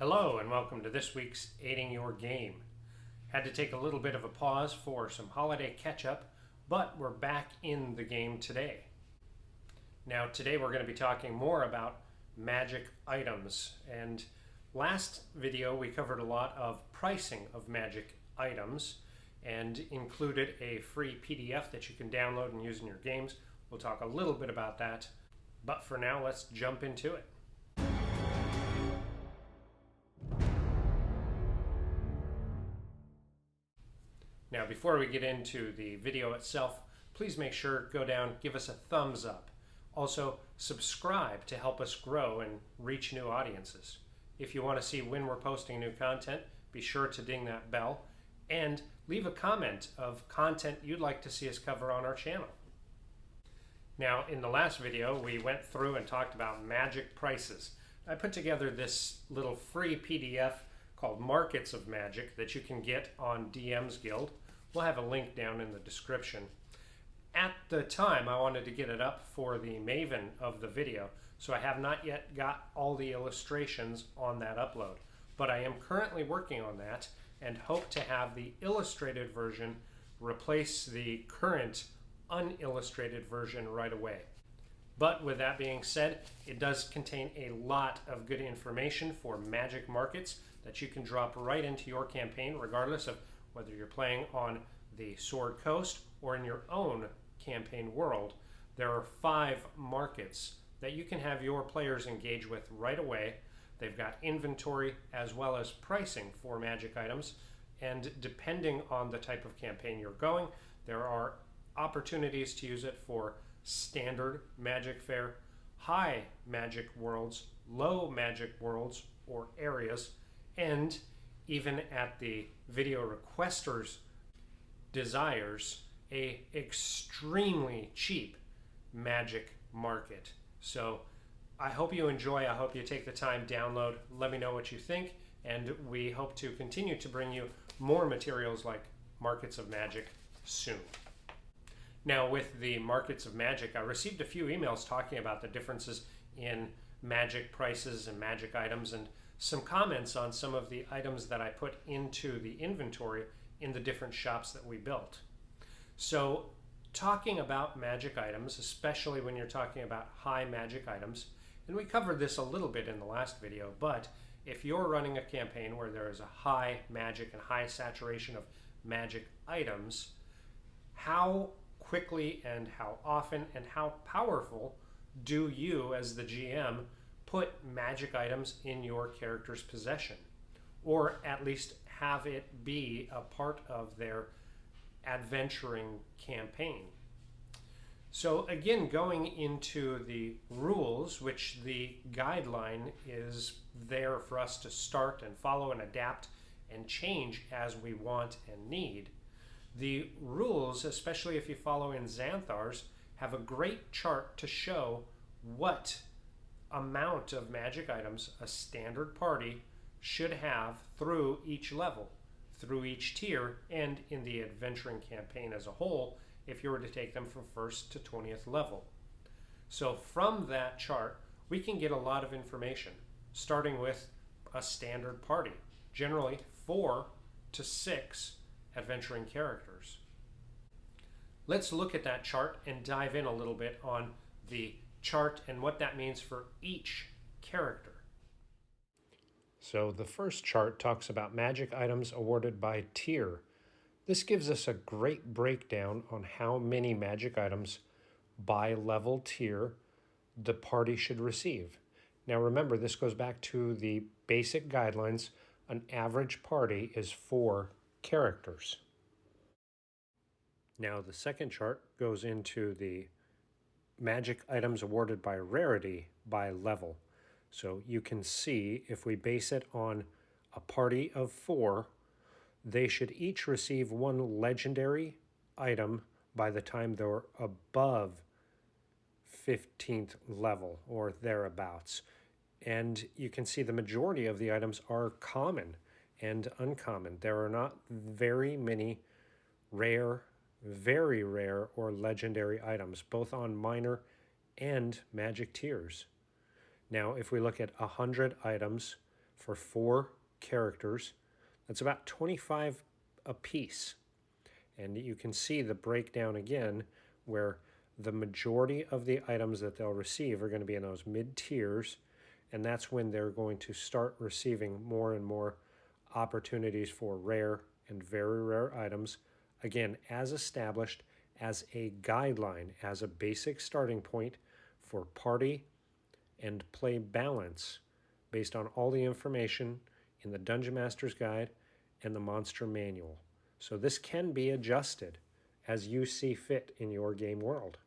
Hello and welcome to this week's Aiding Your Game. Had to take a little bit of a pause for some holiday catch-up, but we're back in the game today. Now today we're going to be talking more about magic items, and last video we covered a lot of pricing of magic items and included a free PDF that you can download and use in your games. We'll talk a little bit about that, but for now let's jump into it. Now, before we get into the video itself, please make sure go down, give us a thumbs up. Also, subscribe to help us grow and reach new audiences. If you want to see when we're posting new content, be sure to ding that bell and leave a comment of content you'd like to see us cover on our channel. Now, in the last video, we went through and talked about magic prices. I put together this little free PDF called Markets of Magic that you can get on DM's Guild. We'll have a link down in the description. At the time, I wanted to get it up for the Maven of the video, so I have not yet got all the illustrations on that upload. But I am currently working on that and hope to have the illustrated version replace the current unillustrated version right away. But with that being said, it does contain a lot of good information for magic markets that you can drop right into your campaign, regardless of whether you're playing on the Sword Coast or in your own campaign world. There are 5 markets that you can have your players engage with right away. They've got inventory as well as pricing for magic items, and depending on the type of campaign you're going, there are opportunities to use it for standard magic fare, high magic worlds, low magic worlds or areas, and even at the video requesters' desires, a extremely cheap magic market. So I hope you enjoy, I hope you take the time, download, let me know what you think, and we hope to continue to bring you more materials like Markets of Magic soon. Now, with the Markets of Magic, I received a few emails talking about the differences in magic prices and magic items, and some comments on some of the items that I put into the inventory in the different shops that we built. So, talking about magic items, especially when you're talking about high magic items, and we covered this a little bit in the last video, but if you're running a campaign where there is a high magic and high saturation of magic items, how quickly and how often and how powerful do you as the GM put magic items in your character's possession, or at least have it be a part of their adventuring campaign? So again, going into the rules, which the guideline is there for us to start and follow and adapt and change as we want and need. The rules, especially if you follow in Xanthar's, have a great chart to show what amount of magic items a standard party should have through each level, through each tier, and in the adventuring campaign as a whole, if you were to take them from 1st to 20th level. So from that chart, we can get a lot of information, starting with a standard party, generally 4 to 6 adventuring characters. Let's look at that chart and dive in a little bit on the chart and what that means for each character. So the first chart talks about magic items awarded by tier. This gives us a great breakdown on how many magic items by level tier the party should receive. Now remember, this goes back to the basic guidelines. An average party is 4 characters. Now the second chart goes into the magic items awarded by rarity by level. So you can see if we base it on a party of 4, they should each receive 1 legendary item by the time they're above 15th level or thereabouts. And you can see the majority of the items are common and uncommon. There are not very many rare, very rare, or legendary items, both on minor and magic tiers. Now, if we look at 100 items, for 4 characters. That's about 25 a piece. And you can see the breakdown again where the majority of the items that they'll receive are going to be in those mid tiers, and that's when they're going to start receiving more and more opportunities for rare and very rare items, again, as established as a guideline, as a basic starting point for party and play balance based on all the information in the Dungeon Master's Guide and the Monster Manual. So this can be adjusted as you see fit in your game world.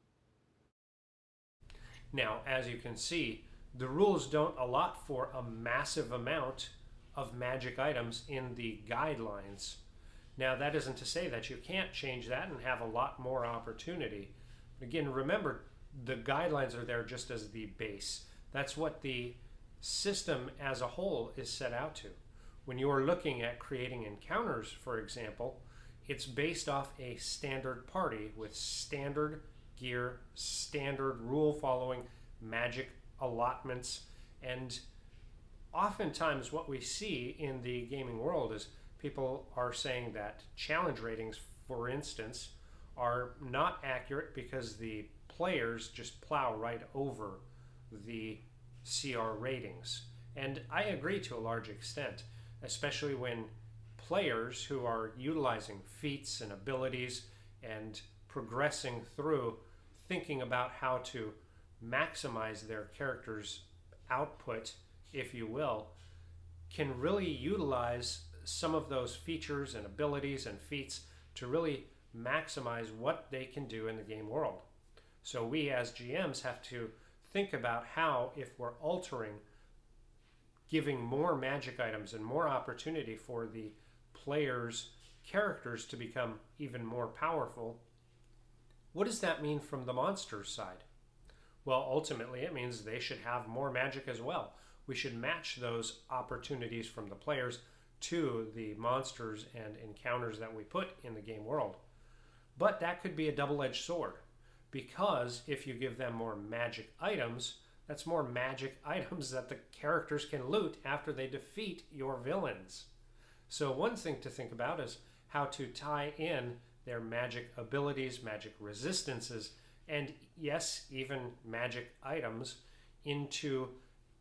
Now, as you can see, the rules don't allot for a massive amount of magic items in the guidelines. Now, that isn't to say that you can't change that and have a lot more opportunity. Again, remember, the guidelines are there just as the base. That's what the system as a whole is set out to. When you are looking at creating encounters, for example, it's based off a standard party with standard gear, standard rule following, magic allotments, and oftentimes what we see in the gaming world is people are saying that challenge ratings, for instance, are not accurate because the players just plow right over the CR ratings. And I agree to a large extent, especially when players who are utilizing feats and abilities and progressing through thinking about how to maximize their character's output, if you will, can really utilize some of those features and abilities and feats to really maximize what they can do in the game world. So we as GMs have to think about how, if we're altering, giving more magic items and more opportunity for the players' characters to become even more powerful, what does that mean from the monster's side? Well, ultimately it means they should have more magic as well. We should match those opportunities from the players to the monsters and encounters that we put in the game world. But that could be a double-edged sword, because if you give them more magic items, that's more magic items that the characters can loot after they defeat your villains. So one thing to think about is how to tie in their magic abilities, magic resistances, and yes, even magic items into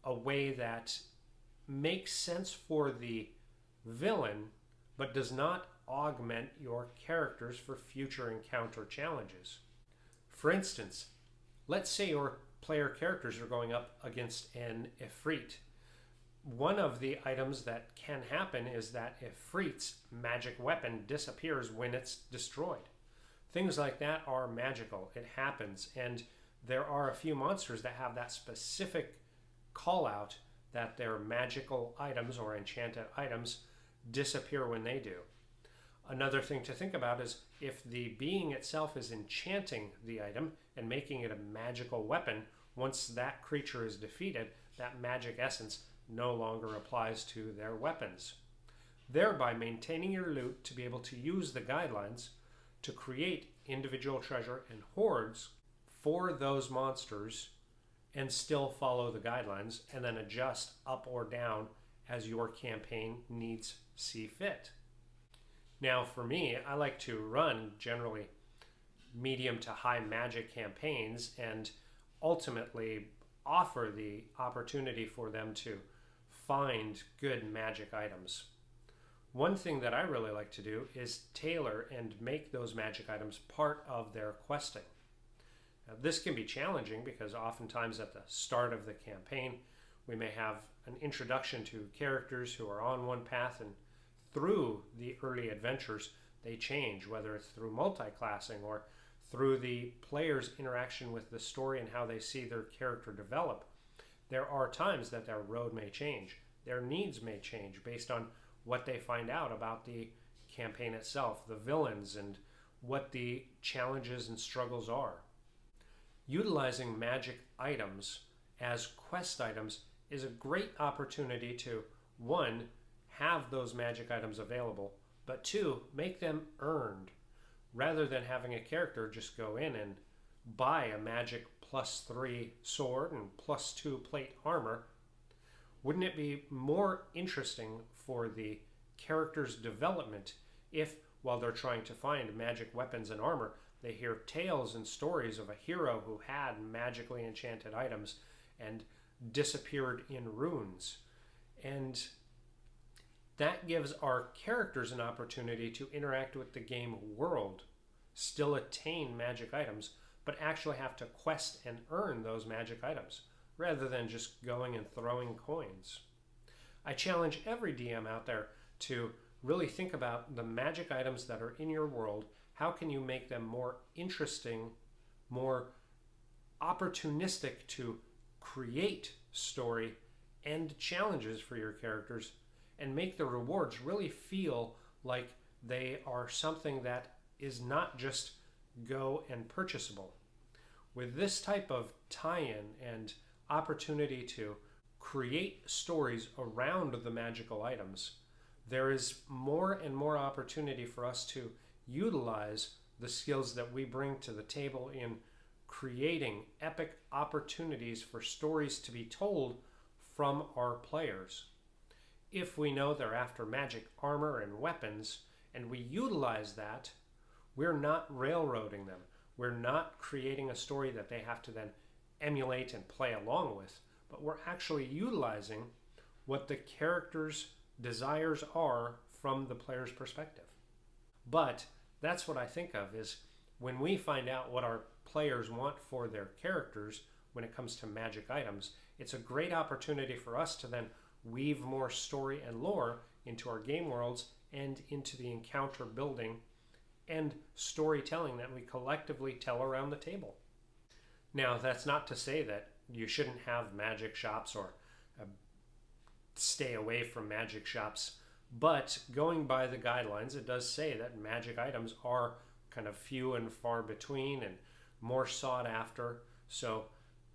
a way that makes sense for the villain, but does not augment your characters for future encounter challenges. For instance, let's say your player characters are going up against an Ifrit. One of the items that can happen is that Ifrit's magic weapon disappears when it's destroyed. Things like that are magical. It happens, and there are a few monsters that have that specific call out that their magical items or enchanted items disappear when they do. Another thing to think about is if the being itself is enchanting the item and making it a magical weapon, once that creature is defeated, that magic essence no longer applies to their weapons, thereby maintaining your loot to be able to use the guidelines to create individual treasure and hoards for those monsters and still follow the guidelines and then adjust up or down as your campaign needs see fit. Now for me, I like to run generally medium to high magic campaigns and ultimately offer the opportunity for them to find good magic items. One thing that I really like to do is tailor and make those magic items part of their questing. Now, this can be challenging because oftentimes at the start of the campaign, we may have an introduction to characters who are on one path, and through the early adventures, they change, whether it's through multi-classing or through the player's interaction with the story and how they see their character develop. There are times that their road may change. Their needs may change based on what they find out about the campaign itself, the villains, and what the challenges and struggles are. Utilizing magic items as quest items is a great opportunity to, one, have those magic items available, but two, make them earned, rather than having a character just go in and buy a magic +3 sword and +2 plate armor. Wouldn't it be more interesting for the character's development if, while they're trying to find magic weapons and armor, they hear tales and stories of a hero who had magically enchanted items and disappeared in runes? And that gives our characters an opportunity to interact with the game world, still attain magic items, but actually have to quest and earn those magic items, rather than just going and throwing coins. I challenge every DM out there to really think about the magic items that are in your world. How can you make them more interesting, more opportunistic to create story and challenges for your characters, and make the rewards really feel like they are something that is not just go and purchasable. With this type of tie-in and opportunity to create stories around the magical items, there is more and more opportunity for us to utilize the skills that we bring to the table in creating epic opportunities for stories to be told from our players. If we know they're after magic armor and weapons, and we utilize that, we're not railroading them. We're not creating a story that they have to then emulate and play along with, but we're actually utilizing what the character's desires are from the player's perspective. But that's what I think of is when we find out what our players want for their characters when it comes to magic items, it's a great opportunity for us to then weave more story and lore into our game worlds and into the encounter building and storytelling that we collectively tell around the table. Now, that's not to say that you shouldn't have magic shops or stay away from magic shops, but going by the guidelines, it does say that magic items are kind of few and far between and more sought after. So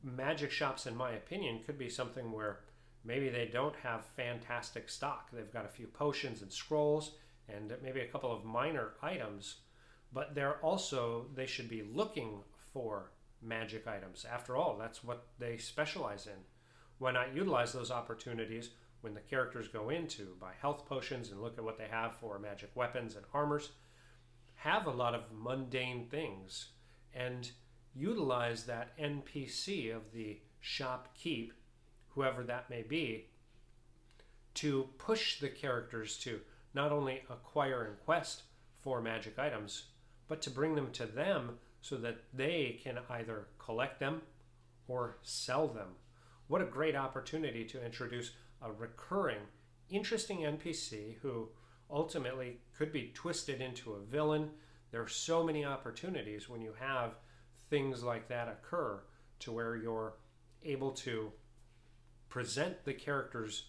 magic shops, in my opinion, could be something where maybe they don't have fantastic stock. They've got a few potions and scrolls and maybe a couple of minor items, but they should be looking for magic items. After all, that's what they specialize in. Why not utilize those opportunities when the characters go in to buy health potions and look at what they have for magic weapons and armors, have a lot of mundane things, and utilize that NPC of the shopkeep, whoever that may be, to push the characters to not only acquire and quest for magic items, but to bring them to them so that they can either collect them or sell them. What a great opportunity to introduce a recurring, interesting NPC who ultimately could be twisted into a villain. There are so many opportunities when you have things like that occur to where you're able to present the character's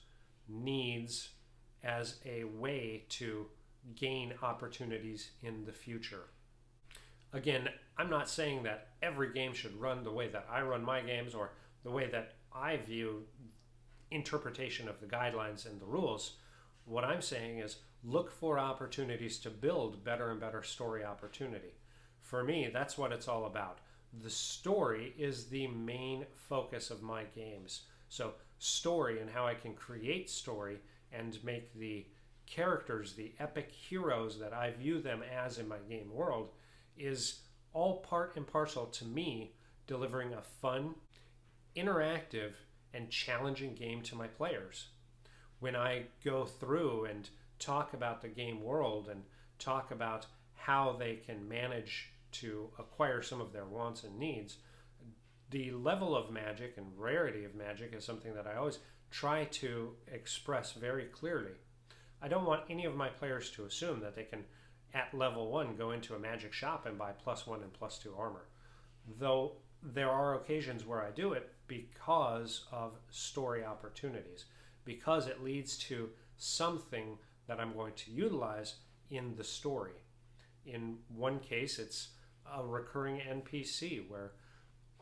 needs as a way to gain opportunities in the future. Again, I'm not saying that every game should run the way that I run my games or the way that I view interpretation of the guidelines and the rules. What I'm saying is look for opportunities to build better and better story opportunity. For me, that's what it's all about. The story is the main focus of my games. So story and how I can create story and make the characters the epic heroes that I view them as in my game world is all part and parcel to me delivering a fun, interactive, and challenging game to my players. When I go through and talk about the game world and talk about how they can manage to acquire some of their wants and needs, the level of magic and rarity of magic is something that I always try to express very clearly. I don't want any of my players to assume that they can, at level 1, go into a magic shop and buy +1 and +2 armor. Though there are occasions where I do it because of story opportunities, because it leads to something that I'm going to utilize in the story. In one case, it's a recurring NPC where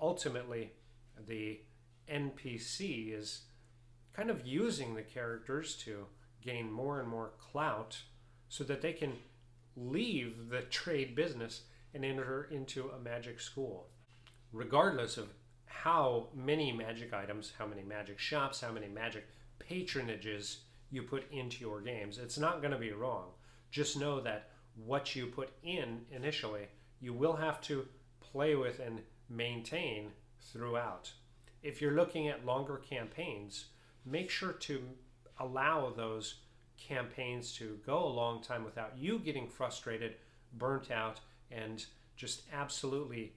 ultimately the NPC is kind of using the characters to gain more and more clout so that they can leave the trade business and enter into a magic school. Regardless of how many magic items, how many magic shops, how many magic patronages you put into your games. It's not going to be wrong. Just know that what you put in initially, you will have to play with and maintain throughout. If you're looking at longer campaigns, make sure to allow those campaigns to go a long time without you getting frustrated, burnt out, and just absolutely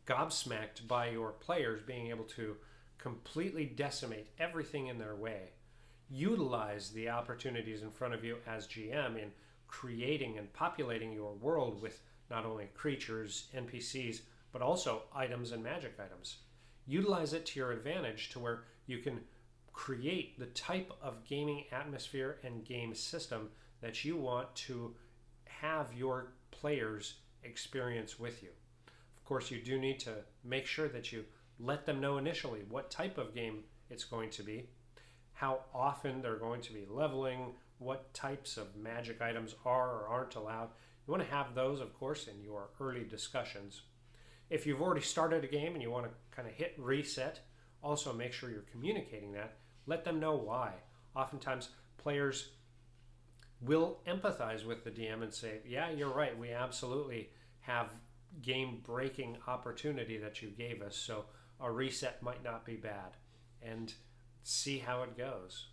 gobsmacked by your players being able to completely decimate everything in their way. Utilize the opportunities in front of you as GM in creating and populating your world with not only creatures, NPCs, but also items and magic items. Utilize it to your advantage to where you can create the type of gaming atmosphere and game system that you want to have your players experience with you. Of course, you do need to make sure that you let them know initially what type of game it's going to be, how often they're going to be leveling, what types of magic items are or aren't allowed. You want to have those, of course, in your early discussions. If you've already started a game and you want to kind of hit reset, also make sure you're communicating that. Let them know why. Oftentimes, players will empathize with the DM and say, yeah, you're right, we absolutely have game-breaking opportunity that you gave us, so a reset might not be bad, and see how it goes.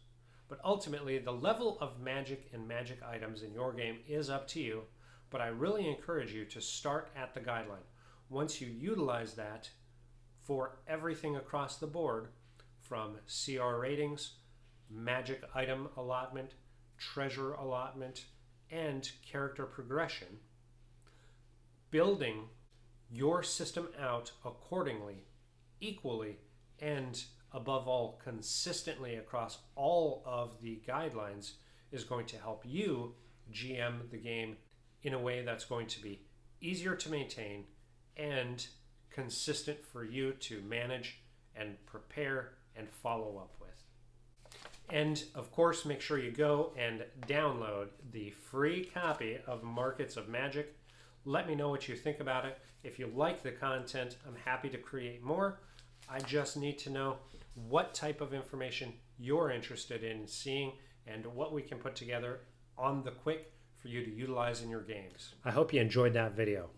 But ultimately, the level of magic and magic items in your game is up to you, but I really encourage you to start at the guideline. Once you utilize that for everything across the board, from CR ratings, magic item allotment, treasure allotment, and character progression, building your system out accordingly, equally, and above all, consistently across all of the guidelines is going to help you GM the game in a way that's going to be easier to maintain and consistent for you to manage and prepare and follow up with. And of course, make sure you go and download the free copy of Markets of Magic. Let me know what you think about it. If you like the content, I'm happy to create more. I just need to know what type of information you're interested in seeing and what we can put together on the quick for you to utilize in your games. I hope you enjoyed that video.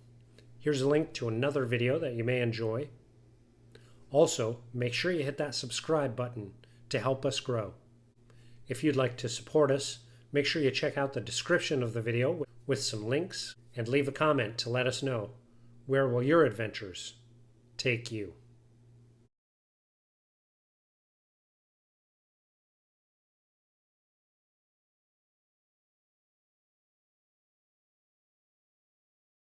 Here's a link to another video that you may enjoy. Also, make sure you hit that subscribe button to help us grow. If you'd like to support us, make sure you check out the description of the video with some links and leave a comment to let us know where will your adventures take you.